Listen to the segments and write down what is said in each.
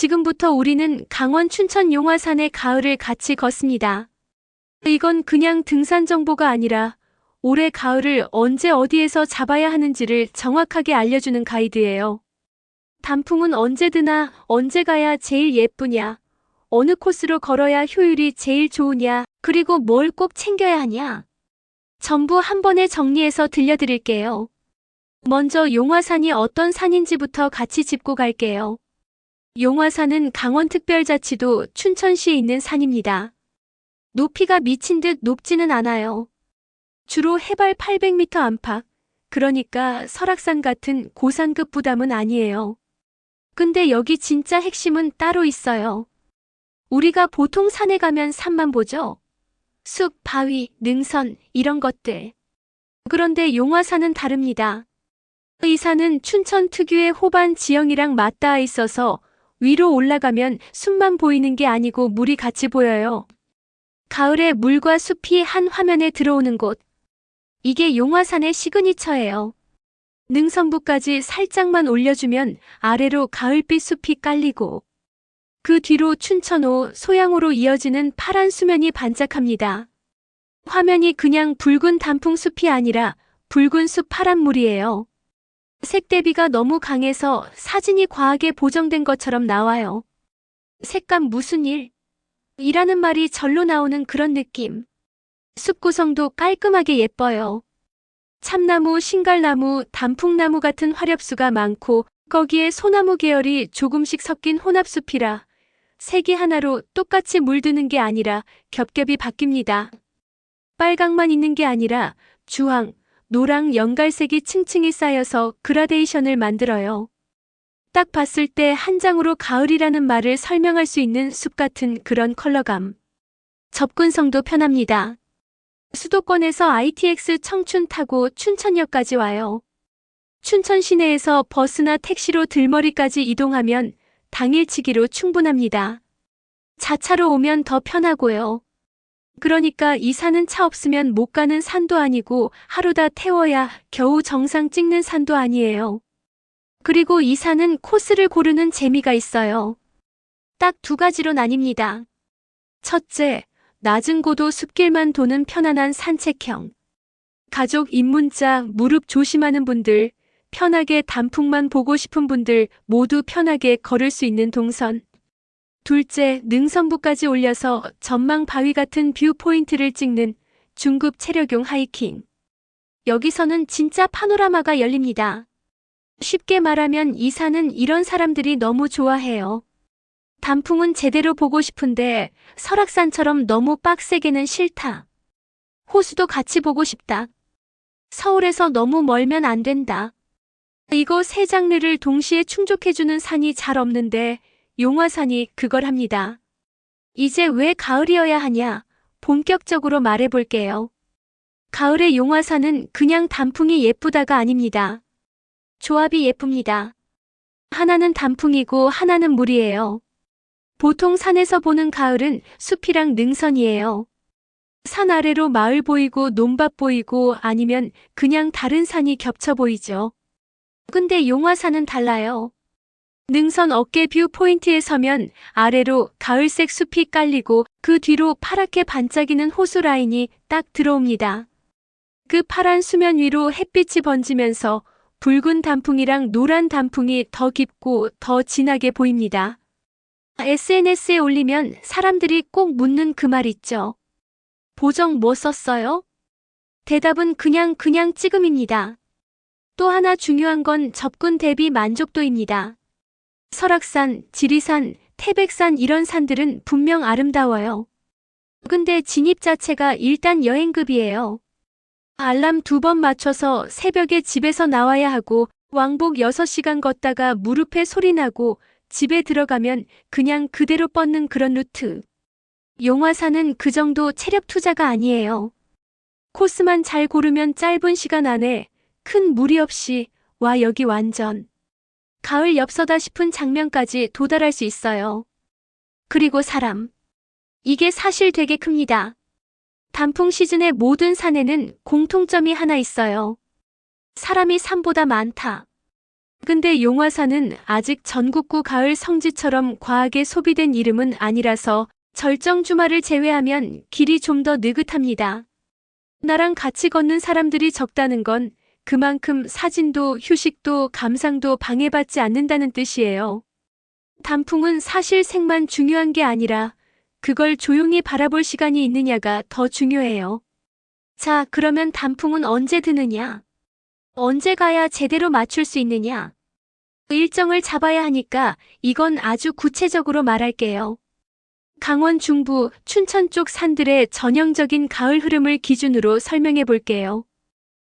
지금부터 우리는 강원 춘천 용화산의 가을을 같이 걷습니다. 이건 그냥 등산 정보가 아니라 올해 가을을 언제 어디에서 잡아야 하는지를 정확하게 알려주는 가이드예요. 단풍은 언제 드나, 언제 가야 제일 예쁘냐, 어느 코스로 걸어야 효율이 제일 좋으냐, 그리고 뭘 꼭 챙겨야 하냐. 전부 한 번에 정리해서 들려드릴게요. 먼저 용화산이 어떤 산인지부터 같이 짚고 갈게요. 용화산은 강원특별자치도 춘천시에 있는 산입니다. 높이가 미친 듯 높지는 않아요. 주로 해발 800m 안팎, 그러니까 설악산 같은 고산급 부담은 아니에요. 근데 여기 진짜 핵심은 따로 있어요. 우리가 보통 산에 가면 산만 보죠? 숲, 바위, 능선, 이런 것들. 그런데 용화산은 다릅니다. 이 산은 춘천 특유의 호반 지형이랑 맞닿아 있어서 위로 올라가면 숲만 보이는 게 아니고 물이 같이 보여요. 가을에 물과 숲이 한 화면에 들어오는 곳. 이게 용화산의 시그니처예요. 능선부까지 살짝만 올려주면 아래로 가을빛 숲이 깔리고 그 뒤로 춘천호 소양호로 이어지는 파란 수면이 반짝합니다. 화면이 그냥 붉은 단풍숲이 아니라 붉은 숲 파란 물이에요. 색 대비가 너무 강해서 사진이 과하게 보정된 것처럼 나와요. 색감 무슨 일? 이라는 말이 절로 나오는 그런 느낌. 숲 구성도 깔끔하게 예뻐요. 참나무, 신갈나무, 단풍나무 같은 화렵수가 많고 거기에 소나무 계열이 조금씩 섞인 혼합숲이라 색이 하나로 똑같이 물드는 게 아니라 겹겹이 바뀝니다. 빨강만 있는 게 아니라 주황, 노랑, 연갈색이 층층이 쌓여서 그라데이션을 만들어요. 딱 봤을 때 한 장으로 가을이라는 말을 설명할 수 있는 숲 같은 그런 컬러감. 접근성도 편합니다. 수도권에서 ITX 청춘 타고 춘천역까지 와요. 춘천 시내에서 버스나 택시로 들머리까지 이동하면 당일치기로 충분합니다. 자차로 오면 더 편하고요. 그러니까 이 산은 차 없으면 못 가는 산도 아니고 하루 다 태워야 겨우 정상 찍는 산도 아니에요. 그리고 이 산은 코스를 고르는 재미가 있어요. 딱 두 가지로 나뉩니다. 첫째, 낮은 고도 숲길만 도는 편안한 산책형. 가족 입문자, 무릎 조심하는 분들, 편하게 단풍만 보고 싶은 분들 모두 편하게 걸을 수 있는 동선. 둘째, 능선부까지 올려서 전망 바위 같은 뷰 포인트를 찍는 중급 체력용 하이킹. 여기서는 진짜 파노라마가 열립니다. 쉽게 말하면 이 산은 이런 사람들이 너무 좋아해요. 단풍은 제대로 보고 싶은데 설악산처럼 너무 빡세게는 싫다. 호수도 같이 보고 싶다. 서울에서 너무 멀면 안 된다. 이거 세 장르를 동시에 충족해주는 산이 잘 없는데 용화산이 그걸 합니다. 이제 왜 가을이어야 하냐? 본격적으로 말해볼게요. 가을의 용화산은 그냥 단풍이 예쁘다가 아닙니다. 조합이 예쁩니다. 하나는 단풍이고 하나는 물이에요. 보통 산에서 보는 가을은 숲이랑 능선이에요. 산 아래로 마을 보이고 논밭 보이고 아니면 그냥 다른 산이 겹쳐 보이죠. 근데 용화산은 달라요. 능선 어깨 뷰 포인트에 서면 아래로 가을색 숲이 깔리고 그 뒤로 파랗게 반짝이는 호수 라인이 딱 들어옵니다. 그 파란 수면 위로 햇빛이 번지면서 붉은 단풍이랑 노란 단풍이 더 깊고 더 진하게 보입니다. SNS에 올리면 사람들이 꼭 묻는 그 말 있죠. 보정 뭐 썼어요? 대답은 그냥 찍음입니다. 또 하나 중요한 건 접근 대비 만족도입니다. 설악산, 지리산, 태백산 이런 산들은 분명 아름다워요. 근데 진입 자체가 일단 여행급이에요. 알람 2번 맞춰서 새벽에 집에서 나와야 하고 왕복 6시간 걷다가 무릎에 소리 나고 집에 들어가면 그냥 그대로 뻗는 그런 루트. 용화산은 그 정도 체력 투자가 아니에요. 코스만 잘 고르면 짧은 시간 안에 큰 무리 없이 와 여기 완전 가을 엽서다 싶은 장면까지 도달할 수 있어요. 그리고 사람. 이게 사실 되게 큽니다. 단풍 시즌의 모든 산에는 공통점이 하나 있어요. 사람이 산보다 많다. 근데 용화산은 아직 전국구 가을 성지처럼 과하게 소비된 이름은 아니라서 절정 주말을 제외하면 길이 좀 더 느긋합니다. 나랑 같이 걷는 사람들이 적다는 건 그만큼 사진도 휴식도 감상도 방해받지 않는다는 뜻이에요. 단풍은 사실 색만 중요한 게 아니라 그걸 조용히 바라볼 시간이 있느냐가 더 중요해요. 자, 그러면 단풍은 언제 드느냐? 언제 가야 제대로 맞출 수 있느냐? 일정을 잡아야 하니까 이건 아주 구체적으로 말할게요. 강원 중부, 춘천 쪽 산들의 전형적인 가을 흐름을 기준으로 설명해 볼게요.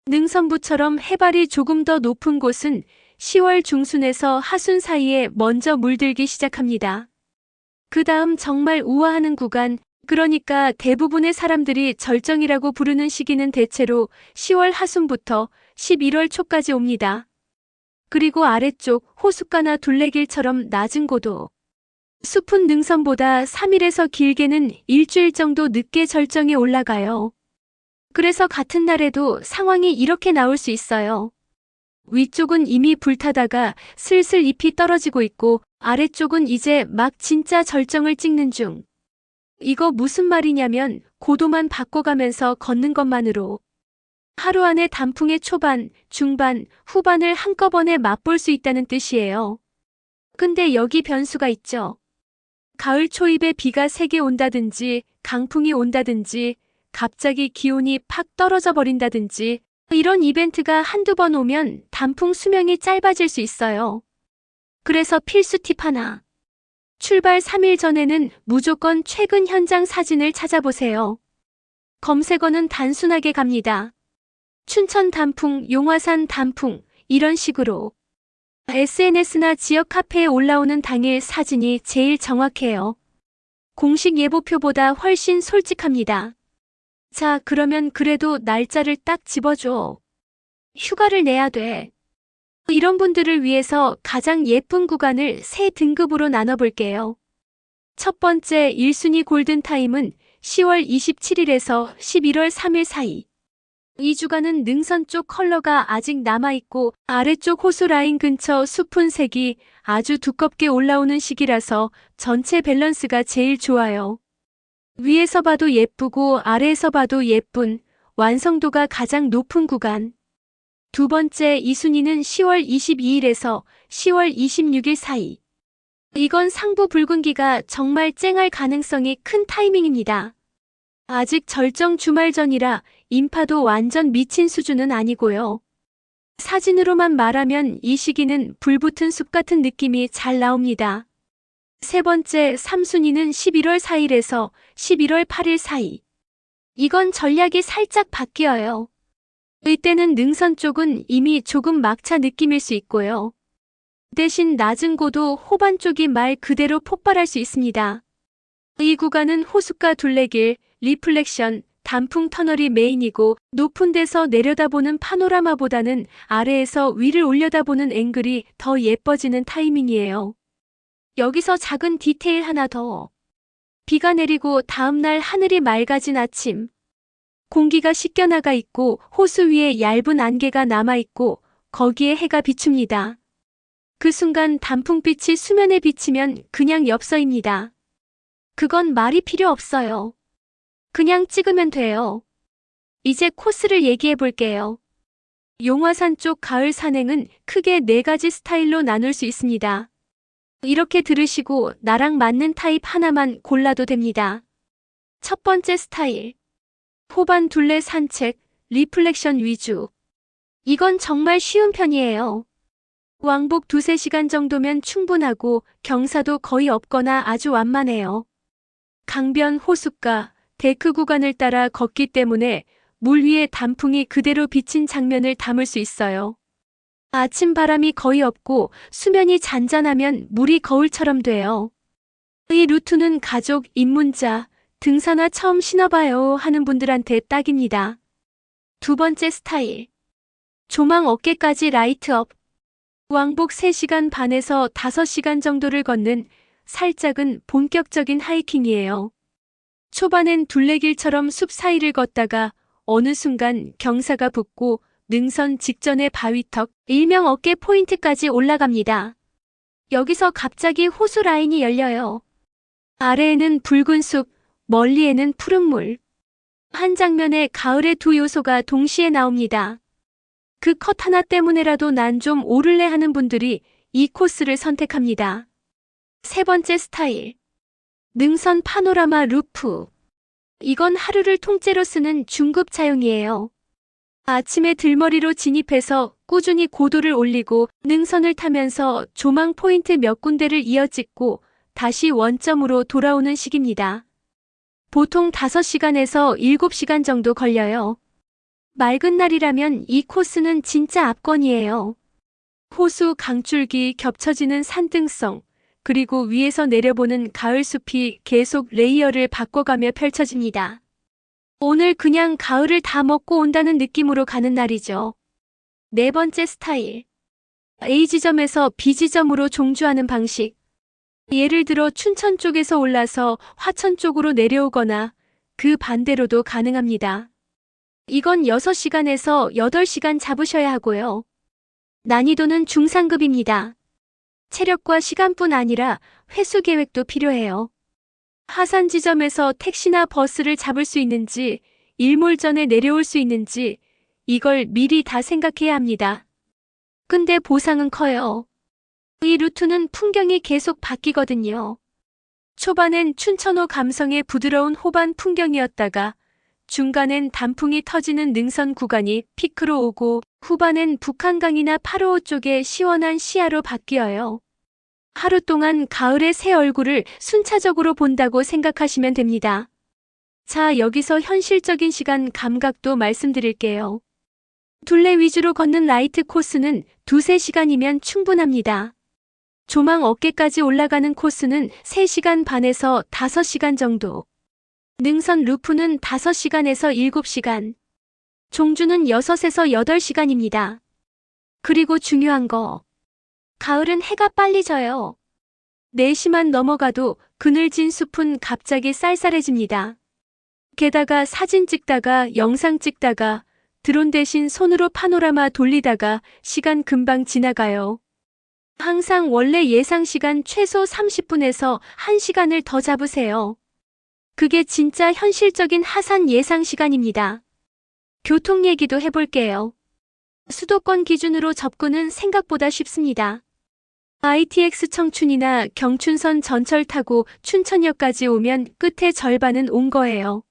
능선부처럼 해발이 조금 더 높은 곳은 10월 중순에서 하순 사이에 먼저 물들기 시작합니다. 그 다음 정말 우아하는 구간, 그러니까 대부분의 사람들이 절정이라고 부르는 시기는 대체로 10월 하순부터 11월 초까지 옵니다. 그리고 아래쪽 호숫가나 둘레길처럼 낮은 고도. 숲은 능선보다 3일에서 길게는 일주일 정도 늦게 절정에 올라가요. 그래서 같은 날에도 상황이 이렇게 나올 수 있어요. 위쪽은 이미 불타다가 슬슬 잎이 떨어지고 있고 아래쪽은 이제 막 진짜 절정을 찍는 중. 이거 무슨 말이냐면 고도만 바꿔가면서 걷는 것만으로 하루 안에 단풍의 초반, 중반, 후반을 한꺼번에 맛볼 수 있다는 뜻이에요. 근데 여기 변수가 있죠. 가을 초입에 비가 세게 온다든지 강풍이 온다든지 갑자기 기온이 팍 떨어져 버린다든지 이런 이벤트가 한두 번 오면 단풍 수명이 짧아질 수 있어요. 그래서 필수 팁 하나. 출발 3일 전에는 무조건 최근 현장 사진을 찾아보세요. 검색어는 단순하게 갑니다. 춘천 단풍, 용화산 단풍 이런 식으로. SNS나 지역 카페에 올라오는 당일 사진이 제일 정확해요. 공식 예보표보다 훨씬 솔직합니다. 자, 그러면 그래도 날짜를 딱 집어줘. 휴가를 내야 돼. 이런 분들을 위해서 가장 예쁜 구간을 세 등급으로 나눠볼게요. 첫 번째 1순위 골든타임은 10월 27일에서 11월 3일 사이. 이 주간은 능선 쪽 컬러가 아직 남아있고 아래쪽 호수 라인 근처 숲은 색이 아주 두껍게 올라오는 시기라서 전체 밸런스가 제일 좋아요. 위에서 봐도 예쁘고 아래에서 봐도 예쁜 완성도가 가장 높은 구간. 두 번째 2순위는 10월 22일에서 10월 26일 사이. 이건 상부 붉은기가 정말 쨍할 가능성이 큰 타이밍입니다. 아직 절정 주말 전이라 인파도 완전 미친 수준은 아니고요. 사진으로만 말하면 이 시기는 불붙은 숲 같은 느낌이 잘 나옵니다. 세 번째 3순위는 11월 4일에서 11월 8일 사이. 이건 전략이 살짝 바뀌어요. 이때는 능선 쪽은 이미 조금 막차 느낌일 수 있고요. 대신 낮은 고도 호반 쪽이 말 그대로 폭발할 수 있습니다. 이 구간은 호숫가 둘레길, 리플렉션, 단풍 터널이 메인이고 높은 데서 내려다보는 파노라마보다는 아래에서 위를 올려다보는 앵글이 더 예뻐지는 타이밍이에요. 여기서 작은 디테일 하나 더. 비가 내리고 다음날 하늘이 맑아진 아침. 공기가 씻겨나가 있고 호수 위에 얇은 안개가 남아있고 거기에 해가 비춥니다. 그 순간 단풍빛이 수면에 비치면 그냥 엽서입니다. 그건 말이 필요 없어요. 그냥 찍으면 돼요. 이제 코스를 얘기해 볼게요. 용화산 쪽 가을 산행은 크게 4가지 스타일로 나눌 수 있습니다. 이렇게 들으시고 나랑 맞는 타입 하나만 골라도 됩니다. 첫 번째 스타일. 호반 둘레 산책, 리플렉션 위주. 이건 정말 쉬운 편이에요. 왕복 2~3시간 정도면 충분하고 경사도 거의 없거나 아주 완만해요. 강변 호숫가, 데크 구간을 따라 걷기 때문에 물 위에 단풍이 그대로 비친 장면을 담을 수 있어요. 아침 바람이 거의 없고 수면이 잔잔하면 물이 거울처럼 돼요. 이 루트는 가족, 입문자, 등산화 처음 신어봐요 하는 분들한테 딱입니다. 두 번째 스타일. 조망 어깨까지 라이트업. 왕복 3시간 반에서 5시간 정도를 걷는 살짝은 본격적인 하이킹이에요. 초반엔 둘레길처럼 숲 사이를 걷다가 어느 순간 경사가 붙고 능선 직전의 바위턱, 일명 어깨 포인트까지 올라갑니다. 여기서 갑자기 호수 라인이 열려요. 아래에는 붉은 숲, 멀리에는 푸른 물. 한 장면에 가을의 두 요소가 동시에 나옵니다. 그 컷 하나 때문에라도 난 좀 오를래 하는 분들이 이 코스를 선택합니다. 세 번째 스타일. 능선 파노라마 루프. 이건 하루를 통째로 쓰는 중급 차용이에요. 아침에 들머리로 진입해서 꾸준히 고도를 올리고 능선을 타면서 조망 포인트 몇 군데를 이어 찍고 다시 원점으로 돌아오는 식입니다. 보통 5시간에서 7시간 정도 걸려요. 맑은 날이라면 이 코스는 진짜 압권이에요. 호수 강줄기 겹쳐지는 산등성, 그리고 위에서 내려보는 가을 숲이 계속 레이어를 바꿔가며 펼쳐집니다. 오늘 그냥 가을을 다 먹고 온다는 느낌으로 가는 날이죠. 네 번째 스타일. A 지점에서 B 지점으로 종주하는 방식. 예를 들어 춘천 쪽에서 올라서 화천 쪽으로 내려오거나 그 반대로도 가능합니다. 이건 6시간에서 8시간 잡으셔야 하고요. 난이도는 중상급입니다. 체력과 시간뿐 아니라 회수 계획도 필요해요. 하산 지점에서 택시나 버스를 잡을 수 있는지, 일몰 전에 내려올 수 있는지 이걸 미리 다 생각해야 합니다. 근데 보상은 커요. 이 루트는 풍경이 계속 바뀌거든요. 초반엔 춘천호 감성의 부드러운 호반 풍경이었다가 중간엔 단풍이 터지는 능선 구간이 피크로 오고 후반엔 북한강이나 파로호 쪽의 시원한 시야로 바뀌어요. 하루 동안 가을의 새 얼굴을 순차적으로 본다고 생각하시면 됩니다. 자, 여기서 현실적인 시간 감각도 말씀드릴게요. 둘레 위주로 걷는 라이트 코스는 2~3시간이면 충분합니다. 조망 어깨까지 올라가는 코스는 3시간 반에서 5시간 정도. 능선 루프는 5시간에서 7시간. 종주는 6에서 8시간입니다. 그리고 중요한 거. 가을은 해가 빨리 져요. 4시만 넘어가도 그늘진 숲은 갑자기 쌀쌀해집니다. 게다가 사진 찍다가 영상 찍다가 드론 대신 손으로 파노라마 돌리다가 시간 금방 지나가요. 항상 원래 예상 시간 최소 30분에서 1시간을 더 잡으세요. 그게 진짜 현실적인 하산 예상 시간입니다. 교통 얘기도 해볼게요. 수도권 기준으로 접근은 생각보다 쉽습니다. ITX 청춘이나 경춘선 전철 타고 춘천역까지 오면 끝의 절반은 온 거예요.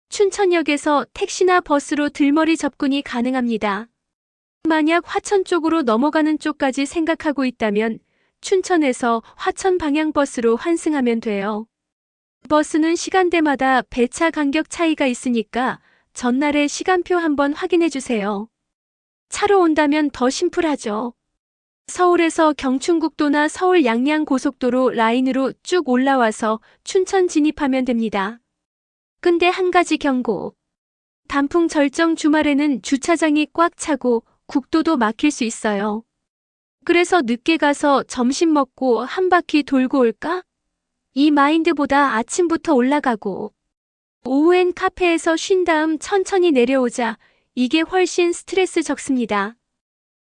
춘천역에서 택시나 버스로 들머리 접근이 가능합니다. 만약 화천 쪽으로 넘어가는 쪽까지 생각하고 있다면 춘천에서 화천 방향 버스로 환승하면 돼요. 버스는 시간대마다 배차 간격 차이가 있으니까 전날에 시간표 한번 확인해 주세요. 차로 온다면 더 심플하죠. 서울에서 경춘국도나 서울 양양고속도로 라인으로 쭉 올라와서 춘천 진입하면 됩니다. 근데 한 가지 경고. 단풍 절정 주말에는 주차장이 꽉 차고 국도도 막힐 수 있어요. 그래서 늦게 가서 점심 먹고 한 바퀴 돌고 올까? 이 마인드보다 아침부터 올라가고 오후엔 카페에서 쉰 다음 천천히 내려오자. 이게 훨씬 스트레스 적습니다.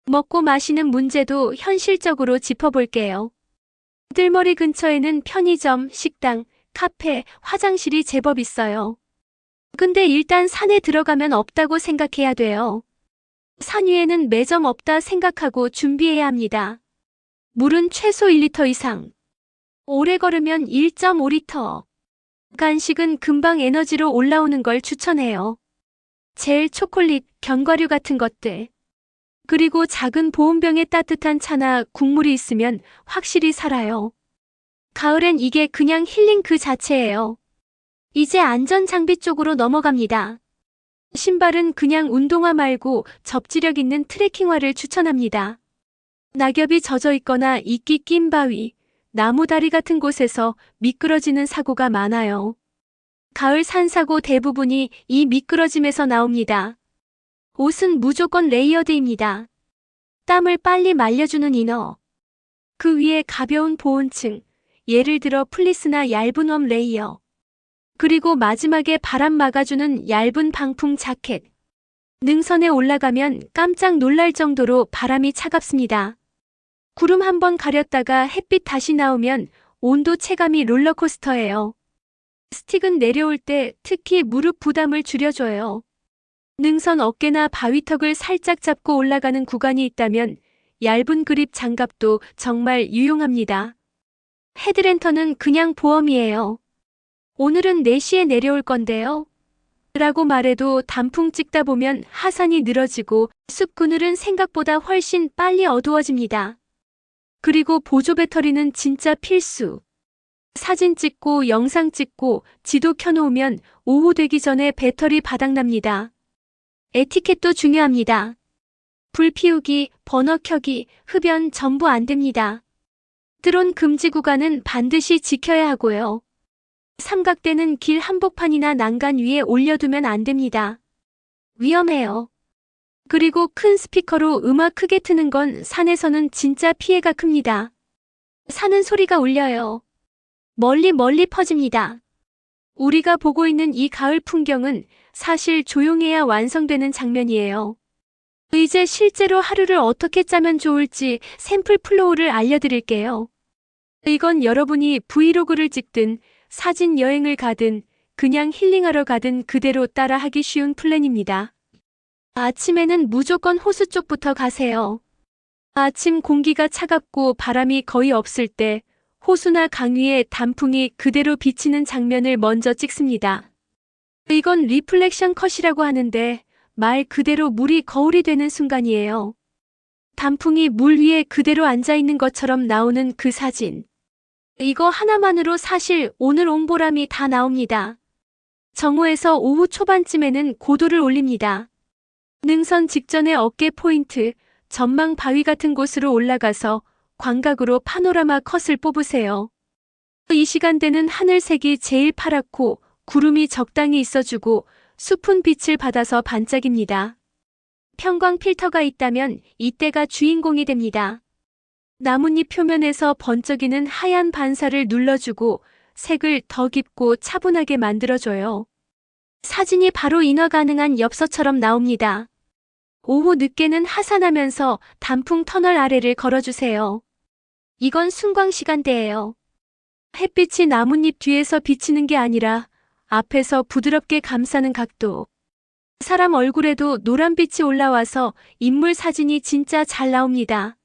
먹고 마시는 문제도 현실적으로 짚어볼게요. 뜰머리 근처에는 편의점, 식당, 카페, 화장실이 제법 있어요. 근데 일단 산에 들어가면 없다고 생각해야 돼요. 산 위에는 매점 없다 생각하고 준비해야 합니다. 물은 최소 1리터 이상. 오래 걸으면 1.5리터. 간식은 금방 에너지로 올라오는 걸 추천해요. 젤, 초콜릿, 견과류 같은 것들. 그리고 작은 보온병에 따뜻한 차나 국물이 있으면 확실히 살아요. 가을엔 이게 그냥 힐링 그 자체예요. 이제 안전장비 쪽으로 넘어갑니다. 신발은 그냥 운동화 말고 접지력 있는 트레킹화를 추천합니다. 낙엽이 젖어 있거나 이끼 낀 바위, 나무 다리 같은 곳에서 미끄러지는 사고가 많아요. 가을 산사고 대부분이 이 미끄러짐에서 나옵니다. 옷은 무조건 레이어드입니다. 땀을 빨리 말려주는 이너. 그 위에 가벼운 보온층, 예를 들어 플리스나 얇은 웜 레이어. 그리고 마지막에 바람 막아주는 얇은 방풍 자켓. 능선에 올라가면 깜짝 놀랄 정도로 바람이 차갑습니다. 구름 한번 가렸다가 햇빛 다시 나오면 온도 체감이 롤러코스터예요. 스틱은 내려올 때 특히 무릎 부담을 줄여줘요. 능선 어깨나 바위턱을 살짝 잡고 올라가는 구간이 있다면 얇은 그립 장갑도 정말 유용합니다. 헤드랜턴은 그냥 보험이에요. 오늘은 4시에 내려올 건데요. 라고 말해도 단풍 찍다 보면 하산이 늘어지고 숲 그늘은 생각보다 훨씬 빨리 어두워집니다. 그리고 보조 배터리는 진짜 필수. 사진 찍고 영상 찍고 지도 켜놓으면 오후 되기 전에 배터리 바닥납니다. 에티켓도 중요합니다. 불 피우기, 버너 켜기, 흡연 전부 안 됩니다. 드론 금지 구간은 반드시 지켜야 하고요. 삼각대는 길 한복판이나 난간 위에 올려두면 안 됩니다. 위험해요. 그리고 큰 스피커로 음악 크게 트는 건 산에서는 진짜 피해가 큽니다. 산은 소리가 울려요. 멀리 퍼집니다. 우리가 보고 있는 이 가을 풍경은 사실 조용해야 완성되는 장면이에요. 이제 실제로 하루를 어떻게 짜면 좋을지 샘플 플로우를 알려드릴게요. 이건 여러분이 브이로그를 찍든 사진 여행을 가든 그냥 힐링하러 가든 그대로 따라하기 쉬운 플랜입니다. 아침에는 무조건 호수 쪽부터 가세요. 아침 공기가 차갑고 바람이 거의 없을 때 호수나 강 위에 단풍이 그대로 비치는 장면을 먼저 찍습니다. 이건 리플렉션 컷이라고 하는데 말 그대로 물이 거울이 되는 순간이에요. 단풍이 물 위에 그대로 앉아있는 것처럼 나오는 그 사진. 이거 하나만으로 사실 오늘 온 보람이 다 나옵니다. 정오에서 오후 초반쯤에는 고도를 올립니다. 능선 직전의 어깨 포인트, 전망 바위 같은 곳으로 올라가서 광각으로 파노라마 컷을 뽑으세요. 이 시간대는 하늘색이 제일 파랗고 구름이 적당히 있어주고 숲은 빛을 받아서 반짝입니다. 편광 필터가 있다면 이때가 주인공이 됩니다. 나뭇잎 표면에서 번쩍이는 하얀 반사를 눌러주고 색을 더 깊고 차분하게 만들어줘요. 사진이 바로 인화 가능한 엽서처럼 나옵니다. 오후 늦게는 하산하면서 단풍 터널 아래를 걸어주세요. 이건 순광 시간대예요. 햇빛이 나뭇잎 뒤에서 비치는 게 아니라 앞에서 부드럽게 감싸는 각도. 사람 얼굴에도 노란빛이 올라와서 인물 사진이 진짜 잘 나옵니다.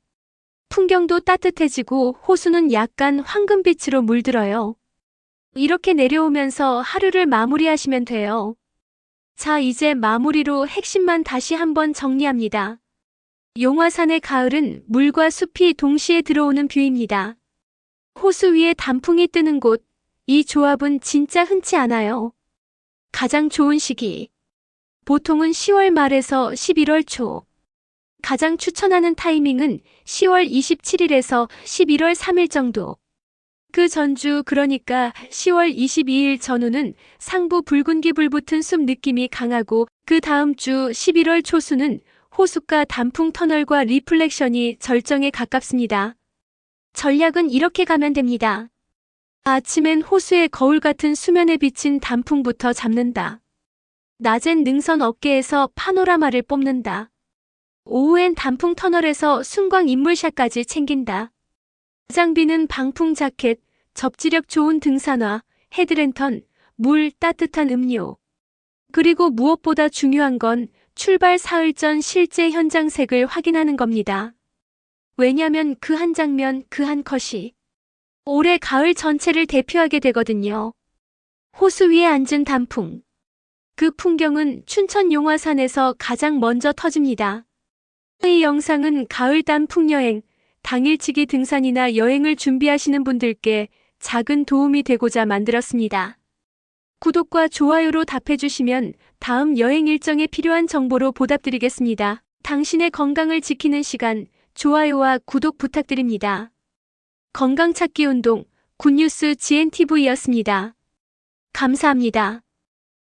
풍경도 따뜻해지고 호수는 약간 황금빛으로 물들어요. 이렇게 내려오면서 하루를 마무리하시면 돼요. 자, 이제 마무리로 핵심만 다시 한번 정리합니다. 용화산의 가을은 물과 숲이 동시에 들어오는 뷰입니다. 호수 위에 단풍이 뜨는 곳, 이 조합은 진짜 흔치 않아요. 가장 좋은 시기. 보통은 10월 말에서 11월 초. 가장 추천하는 타이밍은 10월 27일에서 11월 3일 정도. 그 전주 그러니까 10월 22일 전후는 상부 붉은기 불붙은 숲 느낌이 강하고 그 다음 주 11월 초수는 호숫가 단풍 터널과 리플렉션이 절정에 가깝습니다. 전략은 이렇게 가면 됩니다. 아침엔 호수의 거울 같은 수면에 비친 단풍부터 잡는다. 낮엔 능선 어깨에서 파노라마를 뽑는다. 오후엔 단풍 터널에서 순광 인물샷까지 챙긴다. 장비는 방풍 자켓, 접지력 좋은 등산화, 헤드랜턴, 물, 따뜻한 음료. 그리고 무엇보다 중요한 건 출발 사흘 전 실제 현장색을 확인하는 겁니다. 왜냐면 그 한 장면, 그 한 컷이 올해 가을 전체를 대표하게 되거든요. 호수 위에 앉은 단풍. 그 풍경은 춘천 용화산에서 가장 먼저 터집니다. 이 영상은 가을 단풍 여행, 당일치기 등산이나 여행을 준비하시는 분들께 작은 도움이 되고자 만들었습니다. 구독과 좋아요로 답해주시면 다음 여행 일정에 필요한 정보로 보답드리겠습니다. 당신의 건강을 지키는 시간, 좋아요와 구독 부탁드립니다. 건강 찾기 운동, 굿뉴스 GNTV였습니다. 감사합니다.